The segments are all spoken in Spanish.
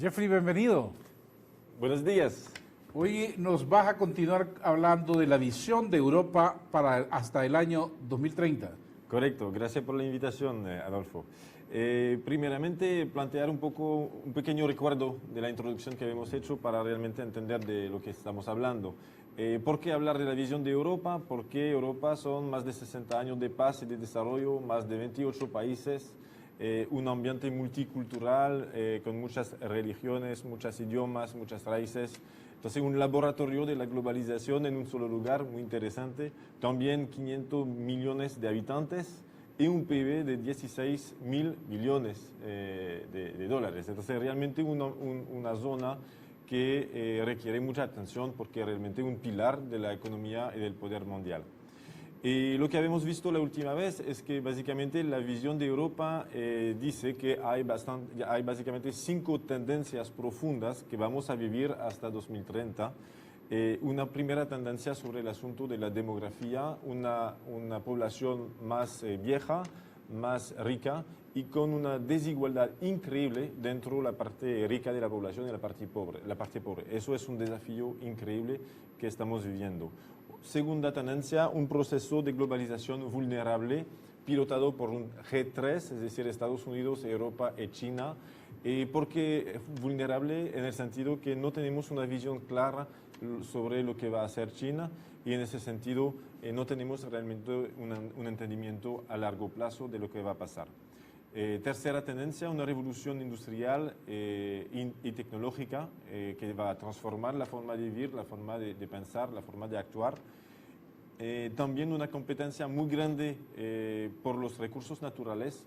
Jeffrey, bienvenido. Buenos días. Hoy nos vas a continuar hablando de la visión de Europa para hasta el año 2030. Correcto, gracias por la invitación, Adolfo. Primeramente, plantear un pequeño recuerdo de la introducción que hemos hecho para realmente entender de lo que estamos hablando. ¿Por qué hablar de la visión de Europa? Porque Europa son más de 60 años de paz y de desarrollo, más de 28 países, un ambiente multicultural con muchas religiones, muchos idiomas, muchas raíces. Entonces, un laboratorio de la globalización en un solo lugar, muy interesante. También 500 millones de habitantes y un PIB de 16 mil millones de dólares. Entonces, realmente una zona que requiere mucha atención porque es realmente un pilar de la economía y del poder mundial. Y lo que habíamos visto la última vez es que básicamente la visión de Europa dice que hay básicamente 5 tendencias profundas que vamos a vivir hasta 2030. Una primera tendencia sobre el asunto de la demografía, una población más vieja, más rica y con una desigualdad increíble dentro de la parte rica de la población y la parte pobre. Eso es un desafío increíble que estamos viviendo. Segunda tendencia, un proceso de globalización vulnerable pilotado por un G3, es decir, Estados Unidos, Europa y China. ¿Por qué vulnerable? En el sentido que no tenemos una visión clara sobre lo que va a hacer China y en ese sentido no tenemos realmente un entendimiento a largo plazo de lo que va a pasar. Tercera tendencia, una revolución industrial y tecnológica que va a transformar la forma de vivir, la forma de pensar, la forma de actuar. También una competencia muy grande por los recursos naturales,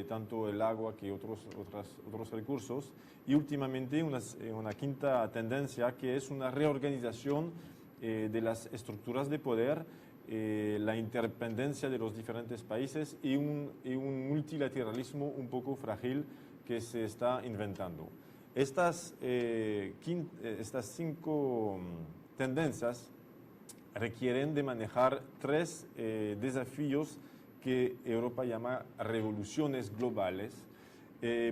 tanto el agua que otros recursos. Y últimamente una quinta tendencia que es una reorganización de las estructuras de poder, la interdependencia de los diferentes países y un multilateralismo un poco frágil que se está inventando. Estas 5 tendencias requieren de manejar 3 desafíos que Europa llama revoluciones globales.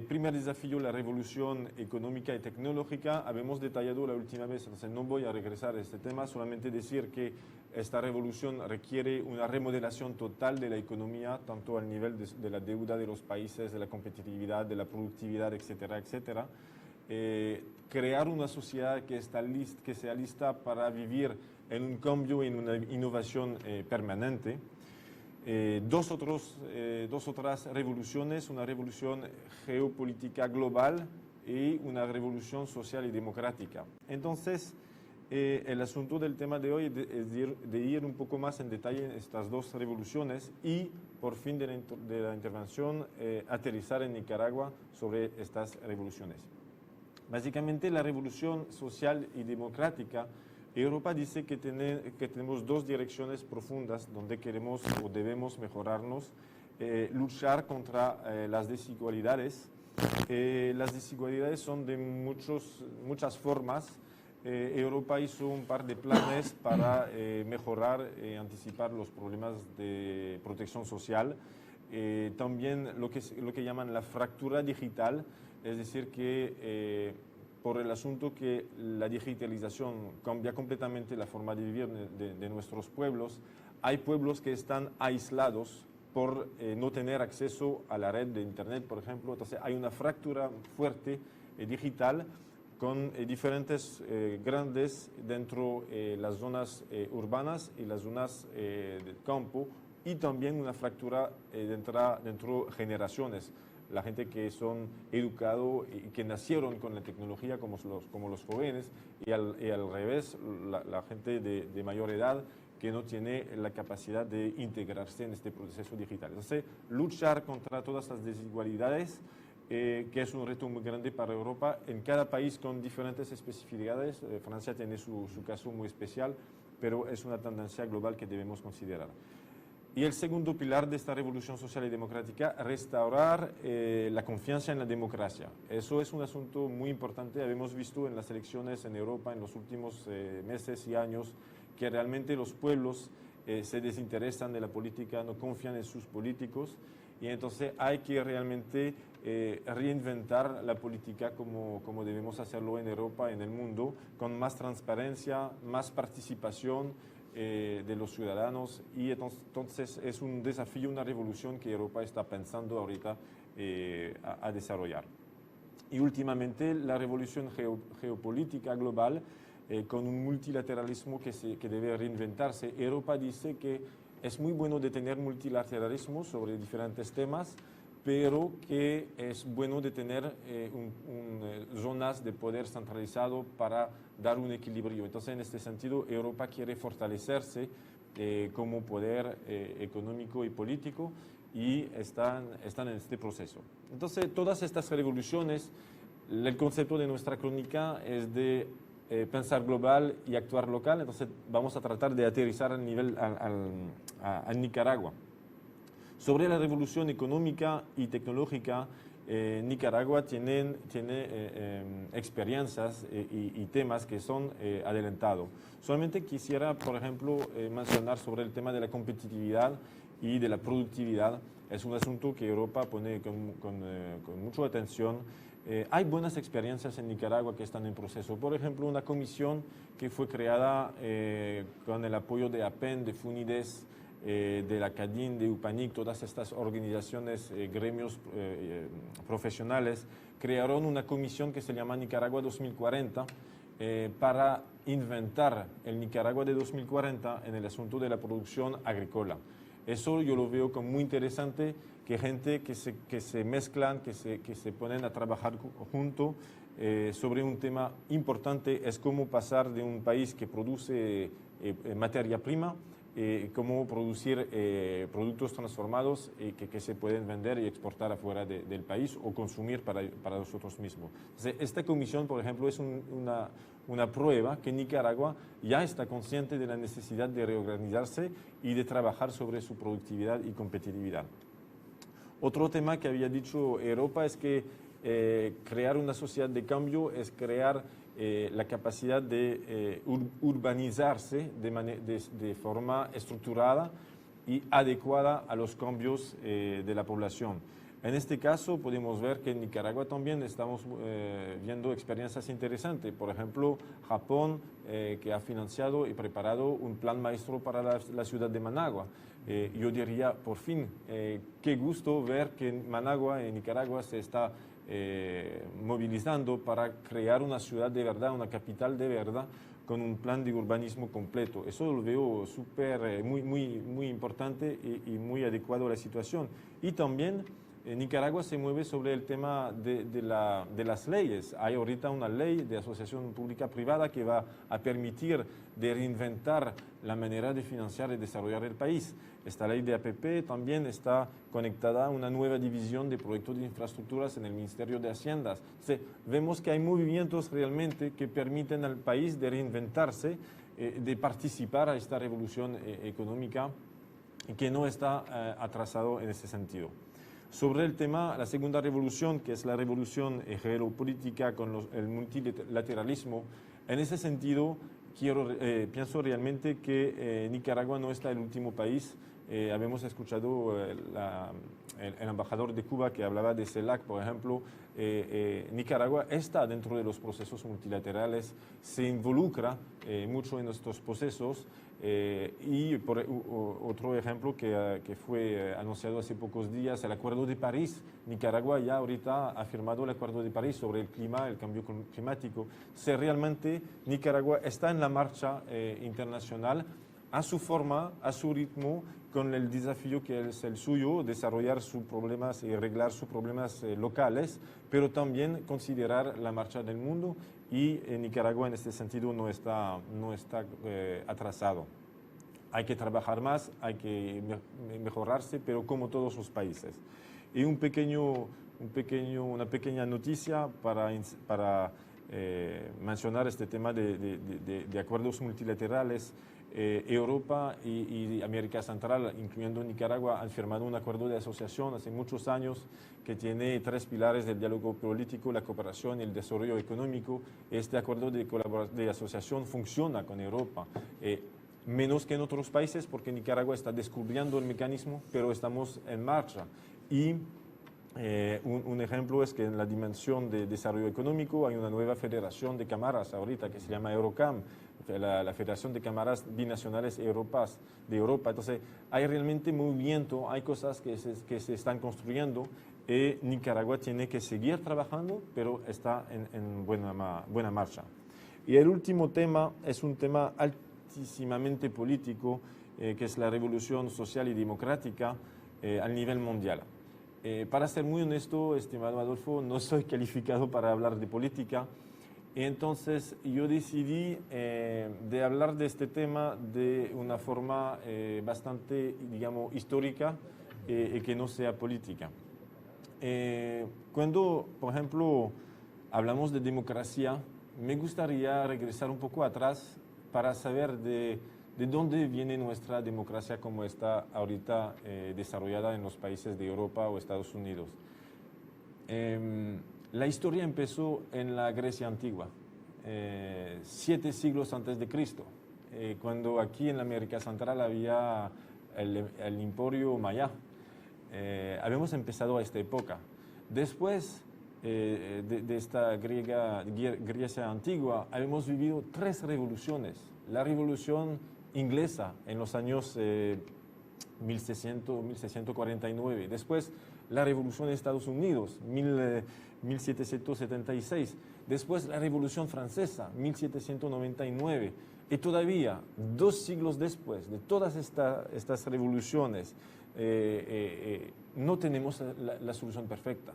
Primer desafío, la revolución económica y tecnológica. Habíamos detallado la última vez, entonces no voy a regresar a este tema, solamente decir que esta revolución requiere una remodelación total de la economía, tanto al nivel de la deuda de los países, de la competitividad, de la productividad, etcétera, etcétera. Crear una sociedad que sea lista para vivir en un cambio, en una innovación permanente. Dos otras revoluciones, una revolución geopolítica global y una revolución social y democrática. Entonces, el asunto del tema de hoy es de ir un poco más en detalle en estas 2 revoluciones y, por fin de la intervención, aterrizar en Nicaragua sobre estas revoluciones. Básicamente, la revolución social y democrática, Europa dice que tenemos 2 direcciones profundas donde queremos o debemos mejorarnos, luchar contra las desigualdades. Las desigualdades son de muchas formas. Europa hizo un par de planes para mejorar y anticipar los problemas de protección social. También lo que llaman la fractura digital, es decir, que por el asunto que la digitalización cambia completamente la forma de vivir de nuestros pueblos, hay pueblos que están aislados por no tener acceso a la red de Internet, por ejemplo. Entonces hay una fractura fuerte digital con diferentes grandes dentro las zonas urbanas y las zonas del campo, y también una fractura dentro generaciones. La gente que son educados y que nacieron con la tecnología como los jóvenes, y al revés, la gente de mayor edad que no tiene la capacidad de integrarse en este proceso digital. Entonces, luchar contra todas las desigualdades, que es un reto muy grande para Europa, en cada país con diferentes especificidades. Francia tiene su caso muy especial, pero es una tendencia global que debemos considerar. Y el segundo pilar de esta revolución social y democrática, restaurar la confianza en la democracia. Eso es un asunto muy importante. Hemos visto en las elecciones en Europa en los últimos meses y años que realmente los pueblos se desinteresan de la política, no confían en sus políticos, y entonces hay que realmente reinventar la política como debemos hacerlo en Europa, en el mundo, con más transparencia, más participación de los ciudadanos, y entonces es un desafío, una revolución que Europa está pensando ahorita a desarrollar. Y últimamente la revolución geopolítica global con un multilateralismo que debe reinventarse. Europa dice que es muy bueno de tener multilateralismo sobre diferentes temas, pero que es bueno de tener zonas de poder centralizado para dar un equilibrio. Entonces, en este sentido, Europa quiere fortalecerse como poder económico y político, y están en este proceso. Entonces, todas estas revoluciones, el concepto de nuestra crónica es de pensar global y actuar local. Entonces, vamos a tratar de aterrizar al nivel a Nicaragua. Sobre la revolución económica y tecnológica, Nicaragua tiene experiencias y temas que son adelantados. Solamente quisiera, por ejemplo, mencionar sobre el tema de la competitividad y de la productividad. Es un asunto que Europa pone con mucha atención. Hay buenas experiencias en Nicaragua que están en proceso. Por ejemplo, una comisión que fue creada con el apoyo de APEN, de FUNIDES, de la CADIN, de UPANIC, todas estas organizaciones, gremios profesionales, crearon una comisión que se llama Nicaragua 2040 para inventar el Nicaragua de 2040 en el asunto de la producción agrícola. Eso yo lo veo como muy interesante, que gente que se mezclan, que se ponen a trabajar juntos sobre un tema importante. Es cómo pasar de un país que produce materia prima, cómo producir productos transformados que se pueden vender y exportar afuera del país o consumir para nosotros mismos. Entonces, esta comisión, por ejemplo, es una prueba que Nicaragua ya está consciente de la necesidad de reorganizarse y de trabajar sobre su productividad y competitividad. Otro tema que había dicho Europa es que crear una sociedad de cambio es crear la capacidad de urbanizarse de forma estructurada y adecuada a los cambios de la población. En este caso podemos ver que en Nicaragua también estamos viendo experiencias interesantes. Por ejemplo, Japón, que ha financiado y preparado un plan maestro para la ciudad de Managua. Yo diría, por fin, qué gusto ver que en Managua, en Nicaragua, se está movilizando para crear una ciudad de verdad, una capital de verdad, con un plan de urbanismo completo. Eso lo veo muy importante y muy adecuado a la situación. Y también Nicaragua se mueve sobre el tema de las leyes. Hay ahorita una ley de asociación pública-privada que va a permitir de reinventar la manera de financiar y desarrollar el país. Esta ley de APP también está conectada a una nueva división de proyectos de infraestructuras en el Ministerio de Haciendas. Entonces, vemos que hay movimientos realmente que permiten al país de reinventarse, de participar a esta revolución económica, y que no está atrasado en ese sentido. Sobre el tema, la segunda revolución, que es la revolución geopolítica con el multilateralismo, en ese sentido pienso realmente que Nicaragua no está el último país. Habíamos escuchado el embajador de Cuba que hablaba de CELAC, por ejemplo. Nicaragua está dentro de los procesos multilaterales, se involucra mucho en estos procesos. Y otro ejemplo que fue anunciado hace pocos días, el Acuerdo de París. Nicaragua ya ahorita ha firmado el Acuerdo de París sobre el clima, el cambio climático. Si realmente Nicaragua está en la marcha internacional, a su forma, a su ritmo, con el desafío que es el suyo, desarrollar sus problemas y arreglar sus problemas locales, pero también considerar la marcha del mundo, y Nicaragua en este sentido no está atrasado. Hay que trabajar más, hay que mejorarse, pero como todos los países. Y una pequeña noticia para mencionar este tema de acuerdos multilaterales. Europa y América Central, incluyendo Nicaragua, han firmado un acuerdo de asociación hace muchos años que tiene 3 pilares del diálogo político, la cooperación y el desarrollo económico. Este acuerdo de asociación funciona con Europa, menos que en otros países, porque Nicaragua está descubriendo el mecanismo, pero estamos en marcha. Y un ejemplo es que en la dimensión de desarrollo económico hay una nueva federación de cámaras ahorita que se llama Eurocam, la Federación de Cámaras Binacionales de Europa. Entonces hay realmente movimiento, hay cosas que se están construyendo y Nicaragua tiene que seguir trabajando, pero está en buena marcha. Y el último tema es un tema altísimamente político, que es la revolución social y democrática a nivel mundial. Para ser muy honesto, estimado Adolfo, no soy calificado para hablar de política, entonces yo decidí de hablar de este tema de una forma bastante, digamos, histórica y que no sea política. Cuando, por ejemplo, hablamos de democracia, me gustaría regresar un poco atrás para saber de dónde viene nuestra democracia como está ahorita desarrollada en los países de Europa o Estados Unidos. La historia empezó en la Grecia antigua, 7 siglos antes de Cristo, cuando aquí en la América Central había el Imperio Maya. Habíamos empezado a esta época. Después de esta Grecia antigua, habíamos vivido 3 revoluciones. La revolución inglesa en los años 1649, después la revolución de Estados Unidos, 1776, después la revolución francesa, 1799, y todavía 2 siglos después de todas estas revoluciones, no tenemos la solución perfecta.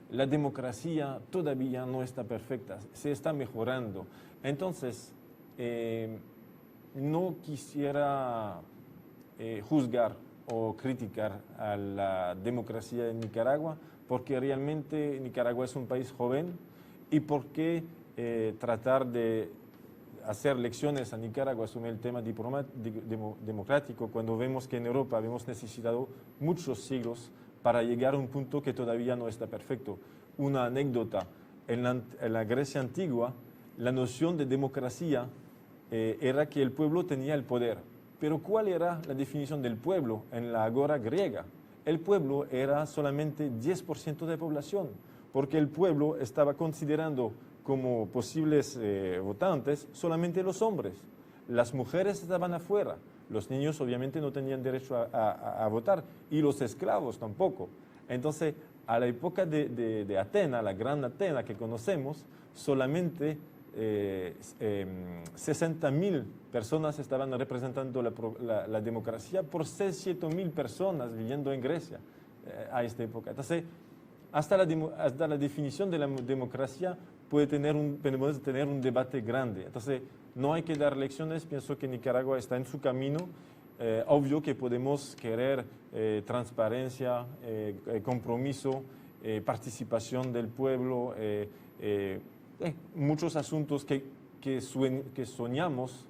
La democracia todavía no está perfecta, se está mejorando. Entonces, no quisiera juzgar o criticar a la democracia de Nicaragua, porque realmente Nicaragua es un país joven y porque tratar de hacer lecciones a Nicaragua sobre el tema democrático, cuando vemos que en Europa hemos necesitado muchos siglos para llegar a un punto que todavía no está perfecto. Una anécdota, en la Grecia antigua, la noción de democracia era que el pueblo tenía el poder. Pero ¿cuál era la definición del pueblo en la agora griega? El pueblo era solamente 10% de población, porque el pueblo estaba considerando como posibles votantes solamente los hombres. Las mujeres estaban afuera, los niños obviamente no tenían derecho a votar y los esclavos tampoco. Entonces, a la época de Atenas, la gran Atenas que conocemos, solamente 60.000 personas estaban representando la democracia por 600.000 personas viviendo en Grecia a esta época. Entonces, hasta la definición de la democracia podemos tener un debate grande. Entonces, no hay que dar lecciones. Pienso que Nicaragua está en su camino. Obvio que podemos querer transparencia, compromiso, participación del pueblo, muchos asuntos que soñamos,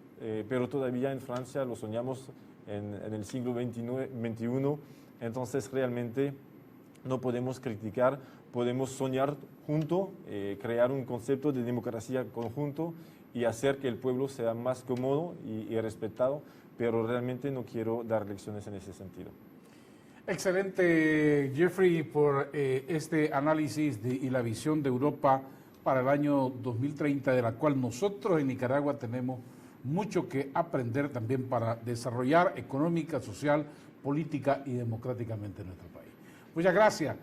pero todavía en Francia lo soñamos en el siglo XXI. Entonces, realmente no podemos criticar, podemos soñar juntos, crear un concepto de democracia conjunto y hacer que el pueblo sea más cómodo y respetado, pero realmente no quiero dar lecciones en ese sentido. Excelente, Jeffrey, por este análisis y la visión de Europa para el año 2030, de la cual nosotros en Nicaragua tenemos mucho que aprender también para desarrollar económica, social, política y democráticamente nuestro país. Muchas gracias.